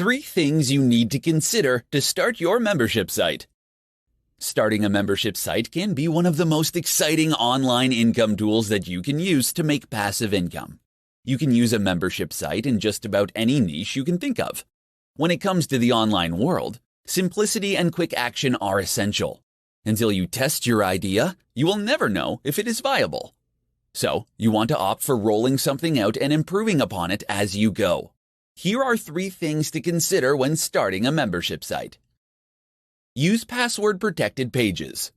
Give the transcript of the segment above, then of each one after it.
3 things you need to consider to start your membership site. Starting a membership site can be one of the most exciting online income tools that you can use to make passive income. You can use a membership site in just about any niche you can think of. When it comes to the online world, simplicity and quick action are essential. Until you test your idea, you will never know if it is viable. So, you want to opt for rolling something out and improving upon it as you go. Here are 3 things to consider when starting a membership site. Use password-protected pages.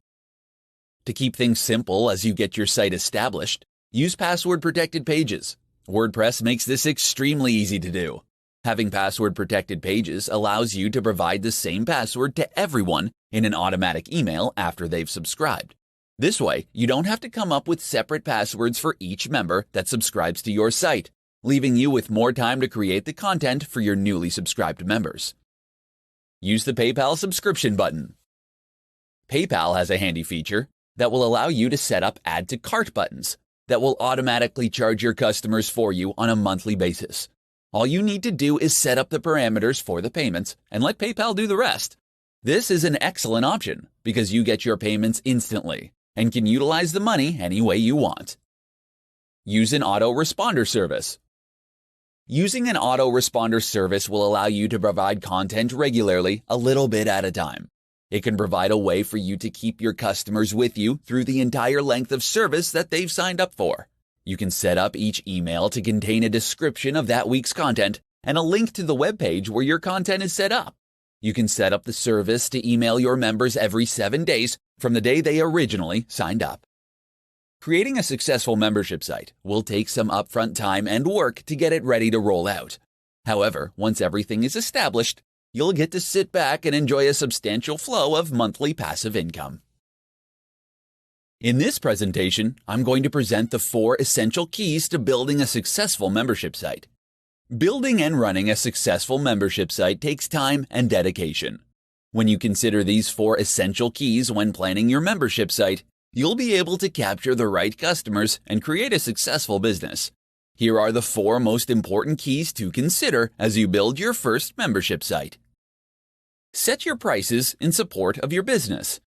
To keep things simple as you get your site established, use password-protected pages. WordPress makes this extremely easy to do. Having password-protected pages allows you to provide the same password to everyone in an automatic email after they've subscribed. This way, you don't have to come up with separate passwords for each member that subscribes to your site, leaving you with more time to create the content for your newly subscribed members. Use the PayPal subscription button. PayPal has a handy feature that will allow you to set up add to cart buttons that will automatically charge your customers for you on a monthly basis. All you need to do is set up the parameters for the payments and let PayPal do the rest. This is an excellent option because you get your payments instantly and can utilize the money any way you want. Use an autoresponder service. Using an autoresponder service will allow you to provide content regularly, a little bit at a time. It can provide a way for you to keep your customers with you through the entire length of service that they've signed up for. You can set up each email to contain a description of that week's content and a link to the web page where your content is set up. You can set up the service to email your members every 7 days from the day they originally signed up. Creating a successful membership site will take some upfront time and work to get it ready to roll out. However, once everything is established, you'll get to sit back and enjoy a substantial flow of monthly passive income. In this presentation, I'm going to present the 4 essential keys to building a successful membership site. Building and running a successful membership site takes time and dedication. When you consider these 4 essential keys when planning your membership site, you'll be able to capture the right customers and create a successful business. Here are the 4 most important keys to consider as you build your first membership site. Set your prices in support of your business.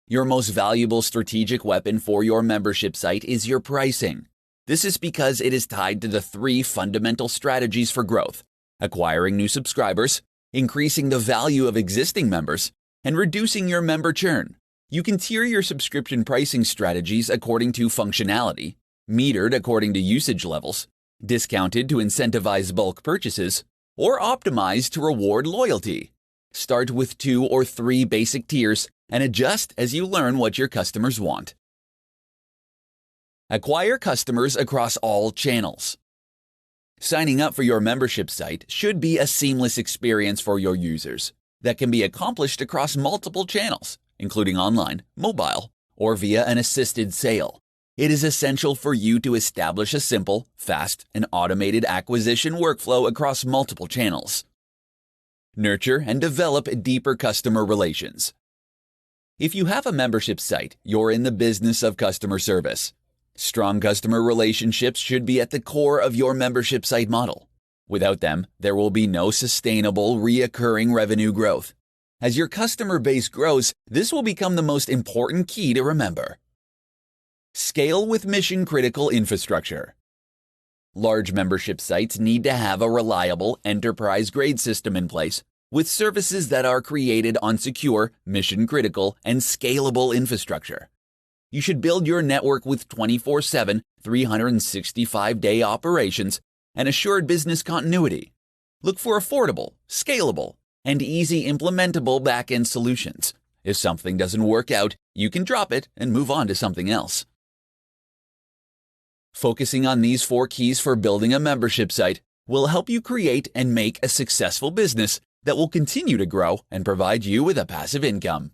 Your most valuable strategic weapon for your membership site is your pricing. This is because it is tied to the 3 fundamental strategies for growth: acquiring new subscribers, increasing the value of existing members, and reducing your member churn. You can tier your subscription pricing strategies according to functionality, metered according to usage levels, discounted to incentivize bulk purchases, or optimized to reward loyalty. Start with 2 or 3 basic tiers and adjust as you learn what your customers want. Acquire customers across all channels. Signing up for your membership site should be a seamless experience for your users that can be accomplished across multiple channels, including online, mobile, or via an assisted sale. It is essential for you to establish a simple, fast, and automated acquisition workflow across multiple channels. Nurture and develop deeper customer relations. If you have a membership site, you're in the business of customer service. Strong customer relationships should be at the core of your membership site model. Without them, there will be no sustainable, recurring revenue growth. As your customer base grows, this will become the most important key to remember. Scale with mission-critical infrastructure. Large membership sites need to have a reliable, enterprise-grade system in place, with services that are created on secure, mission-critical, and scalable infrastructure. You should build your network with 24/7, 365-day operations and assured business continuity. Look for affordable, scalable, and easy implementable back-end solutions. If something doesn't work out, you can drop it and move on to something else. Focusing on these 4 keys for building a membership site will help you create and make a successful business that will continue to grow and provide you with a passive income.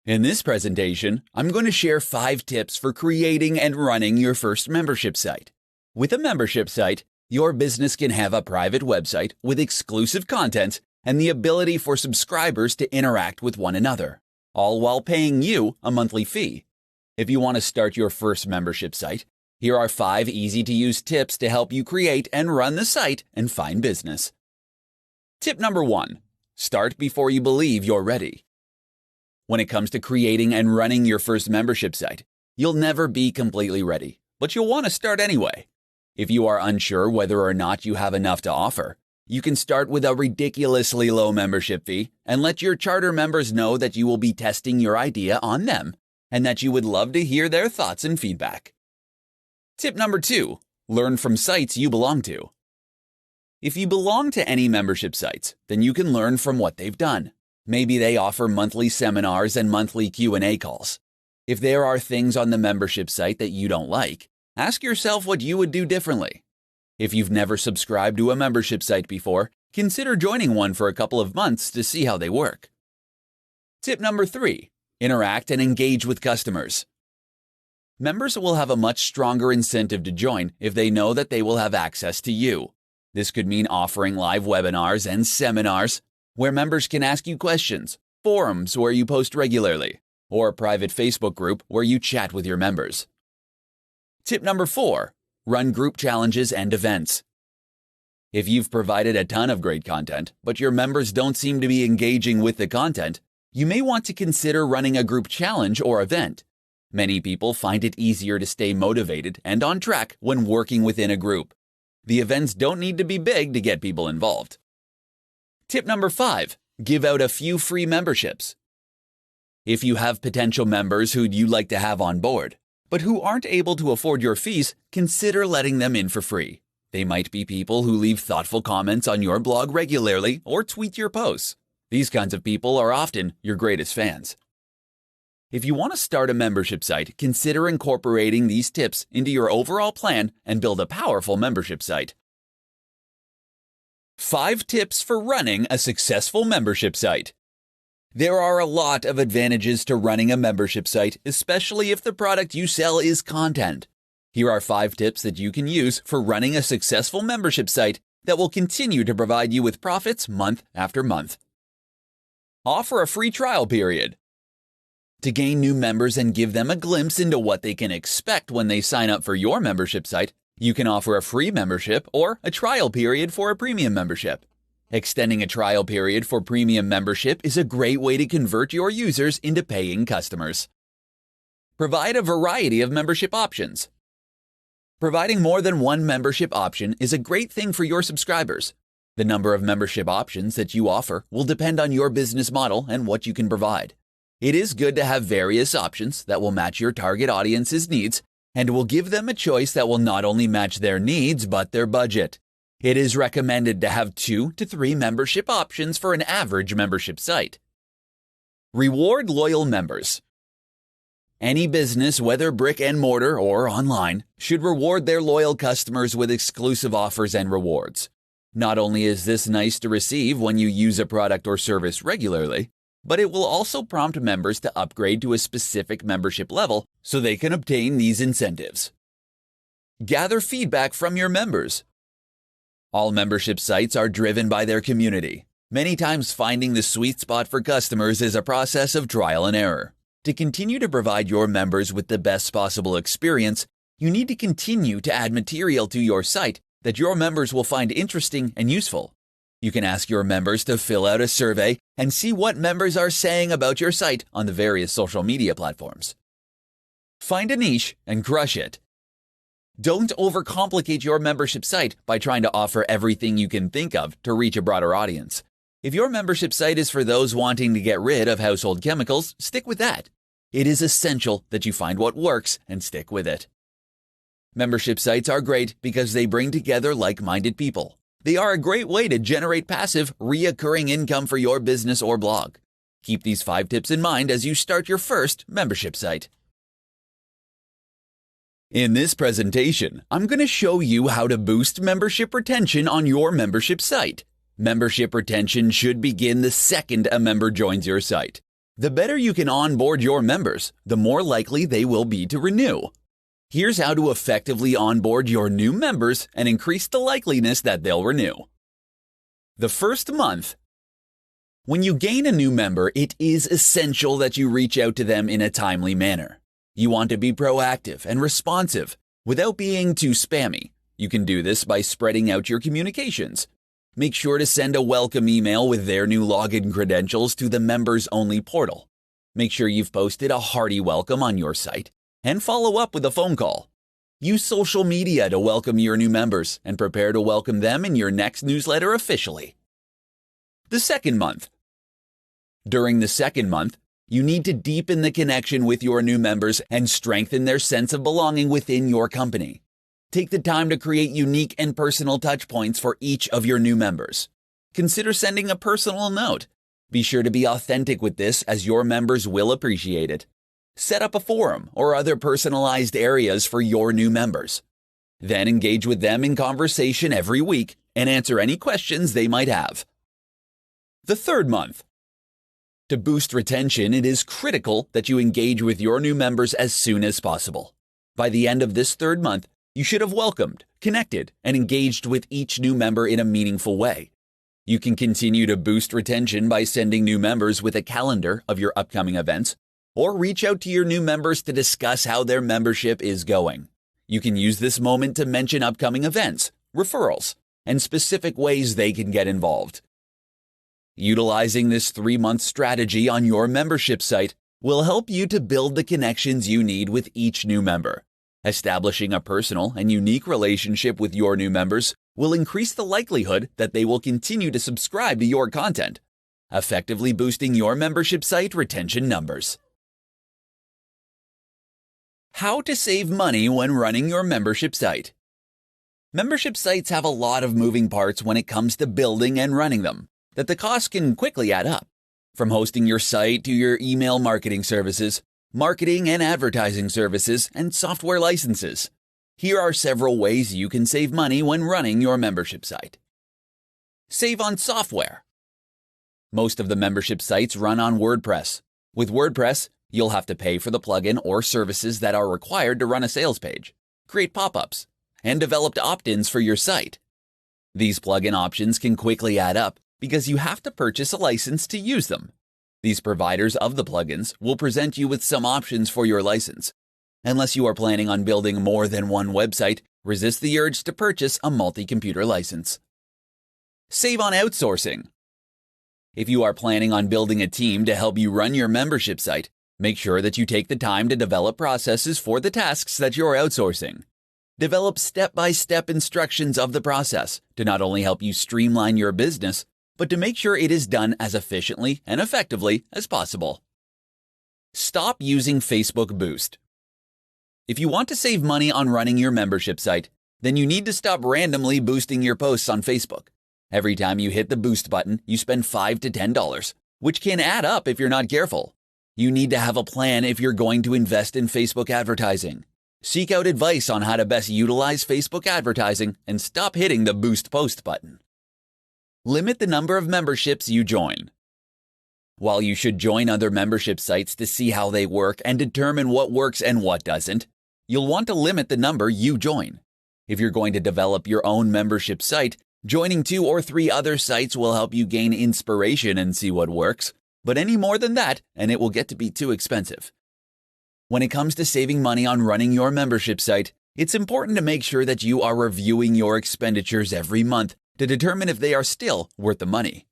In this presentation, I'm going to share 5 tips for creating and running your first membership site. With a membership site, your business can have a private website with exclusive content and the ability for subscribers to interact with one another, all while paying you a monthly fee. If you want to start your first membership site, Here are 5 easy-to-use tips to help you create and run the site and find business. Tip number 1. Start before you believe you're ready. When it comes to creating and running your first membership site, you'll never be completely ready, but you'll want to start anyway. If you are unsure whether or not you have enough to offer, you can start with a ridiculously low membership fee and let your charter members know that you will be testing your idea on them and that you would love to hear their thoughts and feedback. Tip number 2. Learn from sites you belong to. If you belong to any membership sites, then you can learn from what they've done. Maybe they offer monthly seminars and monthly Q&A calls. If there are things on the membership site that you don't like, ask yourself what you would do differently. If you've never subscribed to a membership site before, consider joining one for a couple of months to see how they work. Tip number 3. Interact and engage with customers. Members will have a much stronger incentive to join if they know that they will have access to you. This could mean offering live webinars and seminars where members can ask you questions, forums where you post regularly, or a private Facebook group where you chat with your members. Tip number 4. Run group challenges and events. If you've provided a ton of great content, but your members don't seem to be engaging with the content, you may want to consider running a group challenge or event. Many people find it easier to stay motivated and on track when working within a group. The events don't need to be big to get people involved. Tip number 5. Give out a few free memberships. If you have potential members who'd you like to have on board, but who aren't able to afford your fees, consider letting them in for free. They might be people who leave thoughtful comments on your blog regularly or tweet your posts. These kinds of people are often your greatest fans. If you want to start a membership site, consider incorporating these tips into your overall plan and build a powerful membership site. 5 tips for running a successful membership site. There are a lot of advantages to running a membership site, especially if the product you sell is content. Here are 5 tips that you can use for running a successful membership site that will continue to provide you with profits month after month. Offer a free trial period. To gain new members and give them a glimpse into what they can expect when they sign up for your membership site, you can offer a free membership or a trial period for a premium membership. Extending a trial period for premium membership is a great way to convert your users into paying customers. Provide a variety of membership options. Providing more than one membership option is a great thing for your subscribers. The number of membership options that you offer will depend on your business model and what you can provide. It is good to have various options that will match your target audience's needs and will give them a choice that will not only match their needs but their budget. It is recommended to have 2 to 3 membership options for an average membership site. Reward loyal members. Any business, whether brick and mortar or online, should reward their loyal customers with exclusive offers and rewards. Not only is this nice to receive when you use a product or service regularly, but it will also prompt members to upgrade to a specific membership level so they can obtain these incentives. Gather feedback from your members. All membership sites are driven by their community. Many times finding the sweet spot for customers is a process of trial and error. To continue to provide your members with the best possible experience, you need to continue to add material to your site that your members will find interesting and useful. You can ask your members to fill out a survey and see what members are saying about your site on the various social media platforms. Find a niche and crush it. Don't overcomplicate your membership site by trying to offer everything you can think of to reach a broader audience. If your membership site is for those wanting to get rid of household chemicals, stick with that. It is essential that you find what works and stick with it. Membership sites are great because they bring together like-minded people. They are a great way to generate passive, reoccurring income for your business or blog. Keep these 5 tips in mind as you start your first membership site. In this presentation, I'm going to show you how to boost membership retention on your membership site. Membership retention should begin the second a member joins your site. The better you can onboard your members, the more likely they will be to renew. Here's how to effectively onboard your new members and increase the likeliness that they'll renew. The first month. When you gain a new member, it is essential that you reach out to them in a timely manner. You want to be proactive and responsive. Without being too spammy, you can do this by spreading out your communications. Make sure to send a welcome email with their new login credentials to the members-only portal. Make sure you've posted a hearty welcome on your site, and follow up with a phone call. Use social media to welcome your new members and prepare to welcome them in your next newsletter officially. The second month. During the second month, you need to deepen the connection with your new members and strengthen their sense of belonging within your company. Take the time to create unique and personal touch points for each of your new members. Consider sending a personal note. Be sure to be authentic with this, as your members will appreciate it. Set up a forum or other personalized areas for your new members. Then engage with them in conversation every week and answer any questions they might have. The third month. To boost retention, it is critical that you engage with your new members as soon as possible. By the end of this third month, you should have welcomed, connected, and engaged with each new member in a meaningful way. You can continue to boost retention by sending new members with a calendar of your upcoming events, or reach out to your new members to discuss how their membership is going. You can use this moment to mention upcoming events, referrals, and specific ways they can get involved. Utilizing this 3-month strategy on your membership site will help you to build the connections you need with each new member. Establishing a personal and unique relationship with your new members will increase the likelihood that they will continue to subscribe to your content, effectively boosting your membership site retention numbers. How to save money when running your membership site. Membership sites have a lot of moving parts when it comes to building and running them, that the costs can quickly add up. From hosting your site to your email marketing services, marketing and advertising services, and software licenses. Here are several ways you can save money when running your membership site. Save on software. Most of the membership sites run on WordPress. With WordPress, you'll have to pay for the plugin or services that are required to run a sales page, create pop-ups, and develop opt-ins for your site. These plugin options can quickly add up because you have to purchase a license to use them. These providers of the plugins will present you with some options for your license. Unless you are planning on building more than one website, resist the urge to purchase a multi-computer license. Save on outsourcing. If you are planning on building a team to help you run your membership site, make sure that you take the time to develop processes for the tasks that you're outsourcing. Develop step-by-step instructions of the process to not only help you streamline your business, but to make sure it is done as efficiently and effectively as possible. Stop using Facebook Boost. If you want to save money on running your membership site, then you need to stop randomly boosting your posts on Facebook. Every time you hit the boost button, you spend $5 to $10, which can add up if you're not careful. You need to have a plan if you're going to invest in Facebook advertising. Seek out advice on how to best utilize Facebook advertising and stop hitting the boost post button. Limit the number of memberships you join. While you should join other membership sites to see how they work and determine what works and what doesn't, you'll want to limit the number you join. If you're going to develop your own membership site, joining 2 or 3 other sites will help you gain inspiration and see what works, but any more than that, and it will get to be too expensive. When it comes to saving money on running your membership site, it's important to make sure that you are reviewing your expenditures every month to determine if they are still worth the money.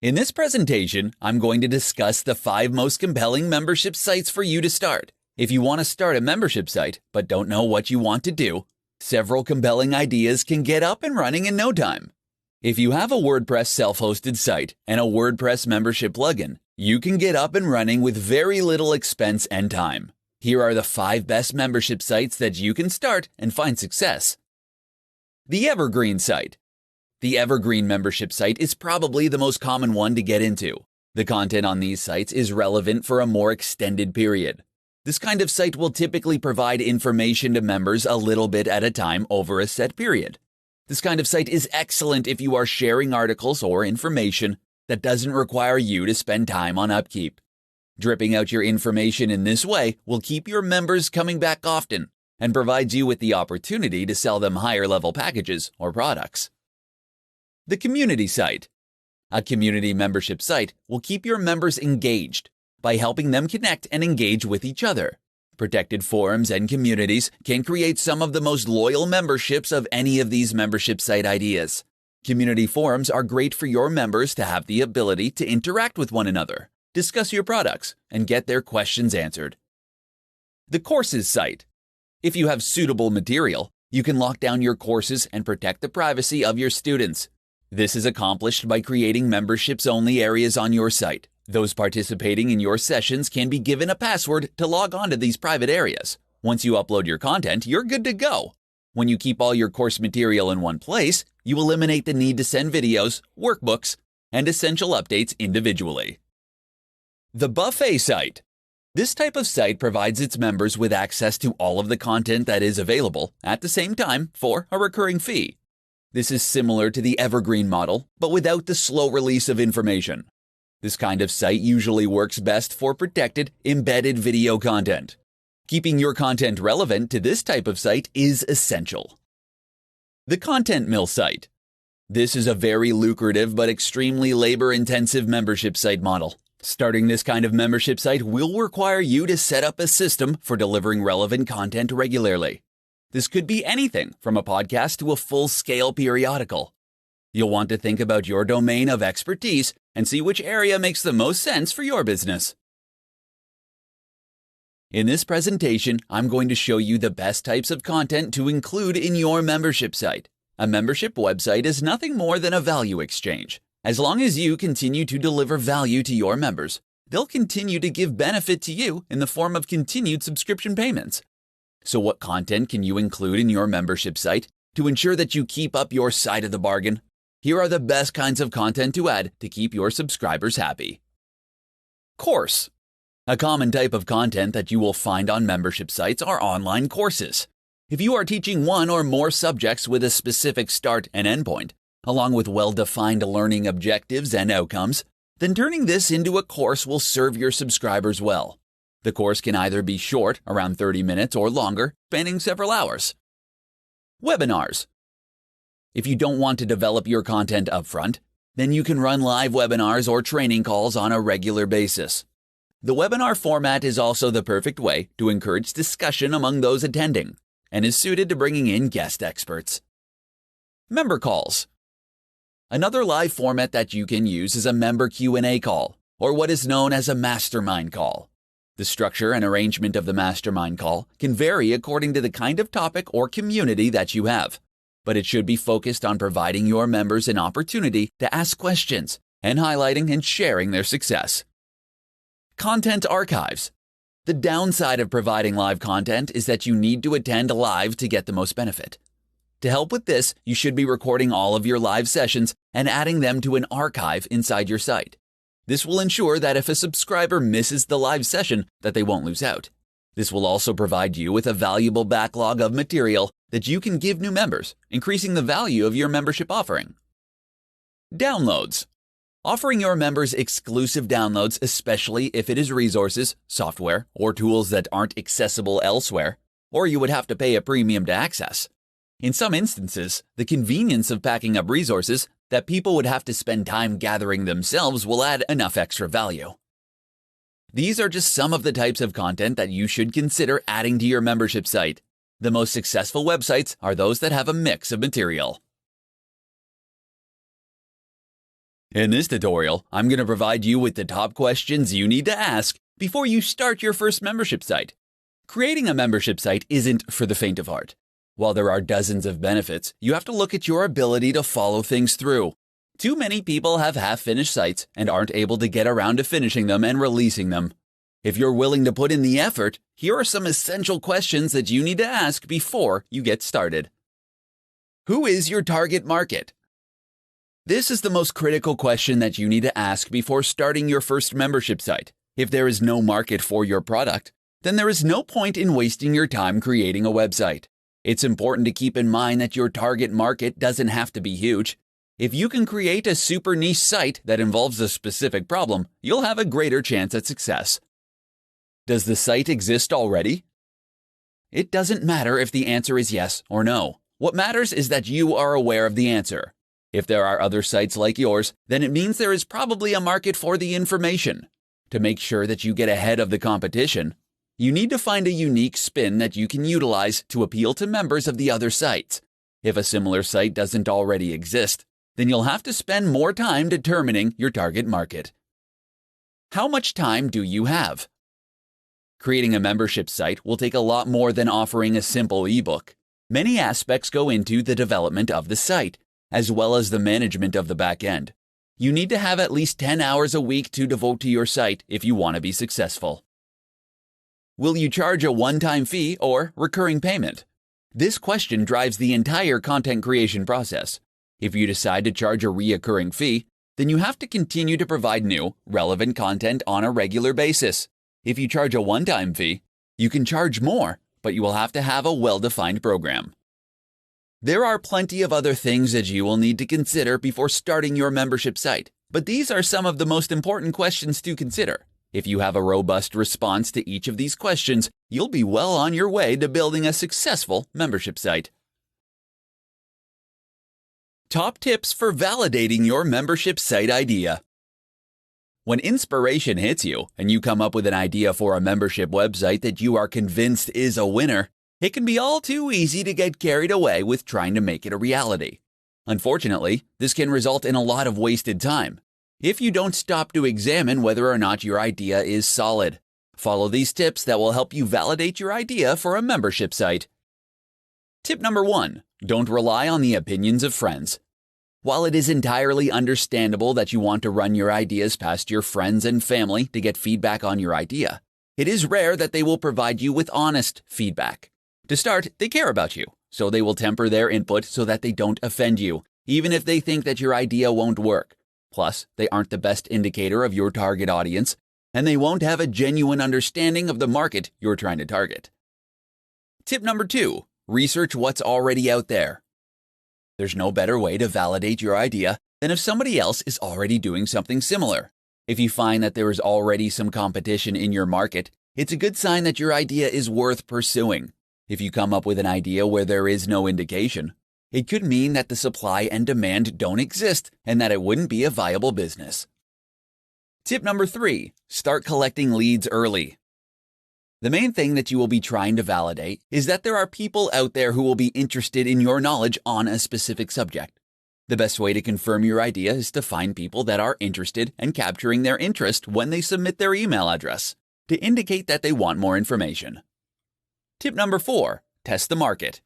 In this presentation, I'm going to discuss the 5 most compelling membership sites for you to start. If you want to start a membership site but don't know what you want to do, several compelling ideas can get up and running in no time. If you have a WordPress self-hosted site and a WordPress membership plugin, you can get up and running with very little expense and time. Here are the 5 best membership sites that you can start and find success. The Evergreen site. The Evergreen membership site is probably the most common one to get into. The content on these sites is relevant for a more extended period. This kind of site will typically provide information to members a little bit at a time over a set period. This kind of site is excellent if you are sharing articles or information that doesn't require you to spend time on upkeep. Dripping out your information in this way will keep your members coming back often and provides you with the opportunity to sell them higher-level packages or products. The Community site. A community membership site will keep your members engaged by helping them connect and engage with each other. Protected forums and communities can create some of the most loyal memberships of any of these membership site ideas. Community forums are great for your members to have the ability to interact with one another, discuss your products, and get their questions answered. The courses site. If you have suitable material, you can lock down your courses and protect the privacy of your students. This is accomplished by creating memberships-only areas on your site. Those participating in your sessions can be given a password to log on to these private areas. Once you upload your content, you're good to go. When you keep all your course material in one place, you eliminate the need to send videos, workbooks, and essential updates individually. The buffet site. This type of site provides its members with access to all of the content that is available at the same time for a recurring fee. This is similar to the evergreen model, but without the slow release of information. This kind of site usually works best for protected, embedded video content. Keeping your content relevant to this type of site is essential. The Content Mill site. This is a very lucrative but extremely labor-intensive membership site model. Starting this kind of membership site will require you to set up a system for delivering relevant content regularly. This could be anything from a podcast to a full-scale periodical. You'll want to think about your domain of expertise and see which area makes the most sense for your business. In this presentation, I'm going to show you the best types of content to include in your membership site. A membership website is nothing more than a value exchange. As long as you continue to deliver value to your members, they'll continue to give benefit to you in the form of continued subscription payments. So what content can you include in your membership site to ensure that you keep up your side of the bargain? Here are the best kinds of content to add to keep your subscribers happy. Course. A common type of content that you will find on membership sites are online courses. If you are teaching one or more subjects with a specific start and endpoint, along with well-defined learning objectives and outcomes, then turning this into a course will serve your subscribers well. The course can either be short, around 30 minutes, or longer, spanning several hours. Webinars. If you don't want to develop your content upfront, then you can run live webinars or training calls on a regular basis. The webinar format is also the perfect way to encourage discussion among those attending and is suited to bringing in guest experts. Member calls. Another live format that you can use is a member Q&A call, or what is known as a mastermind call. The structure and arrangement of the mastermind call can vary according to the kind of topic or community that you have, but it should be focused on providing your members an opportunity to ask questions and highlighting and sharing their success. Content archives. The downside of providing live content is that you need to attend live to get the most benefit. To help with this, you should be recording all of your live sessions and adding them to an archive inside your site. This will ensure that if a subscriber misses the live session, that they won't lose out. This will also provide you with a valuable backlog of material that you can give new members, increasing the value of your membership offering. Downloads. Offering your members exclusive downloads, especially if it is resources, software, or tools that aren't accessible elsewhere, or you would have to pay a premium to access. In some instances, the convenience of packing up resources that people would have to spend time gathering themselves will add enough extra value. These are just some of the types of content that you should consider adding to your membership site. The most successful websites are those that have a mix of material. In this tutorial, I'm going to provide you with the top questions you need to ask before you start your first membership site. Creating a membership site isn't for the faint of heart. While there are dozens of benefits, you have to look at your ability to follow things through. Too many people have half-finished sites and aren't able to get around to finishing them and releasing them. If you're willing to put in the effort, here are some essential questions that you need to ask before you get started. Who is your target market? This is the most critical question that you need to ask before starting your first membership site. If there is no market for your product, then there is no point in wasting your time creating a website. It's important to keep in mind that your target market doesn't have to be huge. If you can create a super niche site that involves a specific problem, you'll have a greater chance at success. Does the site exist already? It doesn't matter if the answer is yes or no. What matters is that you are aware of the answer. If there are other sites like yours, then it means there is probably a market for the information. To make sure that you get ahead of the competition, You need to find a unique spin that you can utilize to appeal to members of the other sites. If a similar site doesn't already exist, then you'll have to spend more time determining your target market. How much time do you have? Creating a membership site will take a lot more than offering a simple ebook. Many aspects go into the development of the site, as well as the management of the back end. You need to have at least 10 hours a week to devote to your site if you want to be successful. Will you charge a one-time fee or recurring payment? This question drives the entire content creation process. If you decide to charge a recurring fee, then you have to continue to provide new, relevant content on a regular basis. If you charge a one-time fee, you can charge more, but you will have to have a well-defined program. There are plenty of other things that you will need to consider before starting your membership site, but these are some of the most important questions to consider. If you have a robust response to each of these questions, you'll be well on your way to building a successful membership site. Top tips for validating your membership site idea. When inspiration hits you and you come up with an idea for a membership website that you are convinced is a winner, it can be all too easy to get carried away with trying to make it a reality. Unfortunately, this can result in a lot of wasted time if you don't stop to examine whether or not your idea is solid. Follow these tips that will help you validate your idea for a membership site. Tip number 1. Don't rely on the opinions of friends. While it is entirely understandable that you want to run your ideas past your friends and family to get feedback on your idea, it is rare that they will provide you with honest feedback. To start, they care about you, so they will temper their input so that they don't offend you, even if they think that your idea won't work. Plus, they aren't the best indicator of your target audience, and they won't have a genuine understanding of the market you're trying to target. Tip number 2. Research what's already out there. There's no better way to validate your idea than if somebody else is already doing something similar. If you find that there is already some competition in your market, it's a good sign that your idea is worth pursuing. If you come up with an idea where there is no indication, it could mean that the supply and demand don't exist and that it wouldn't be a viable business. Tip number 3. Start collecting leads early. The main thing that you will be trying to validate is that there are people out there who will be interested in your knowledge on a specific subject. The best way to confirm your idea is to find people that are interested and capturing their interest when they submit their email address to indicate that they want more information. Tip number 4. Test the market.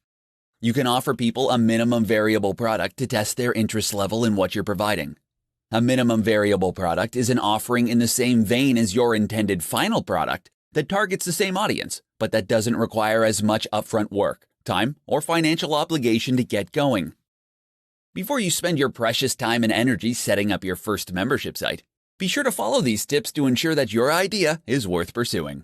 You can offer people a minimum variable product to test their interest level in what you're providing. A minimum variable product is an offering in the same vein as your intended final product that targets the same audience, but that doesn't require as much upfront work, time, or financial obligation to get going. Before you spend your precious time and energy setting up your first membership site, be sure to follow these tips to ensure that your idea is worth pursuing.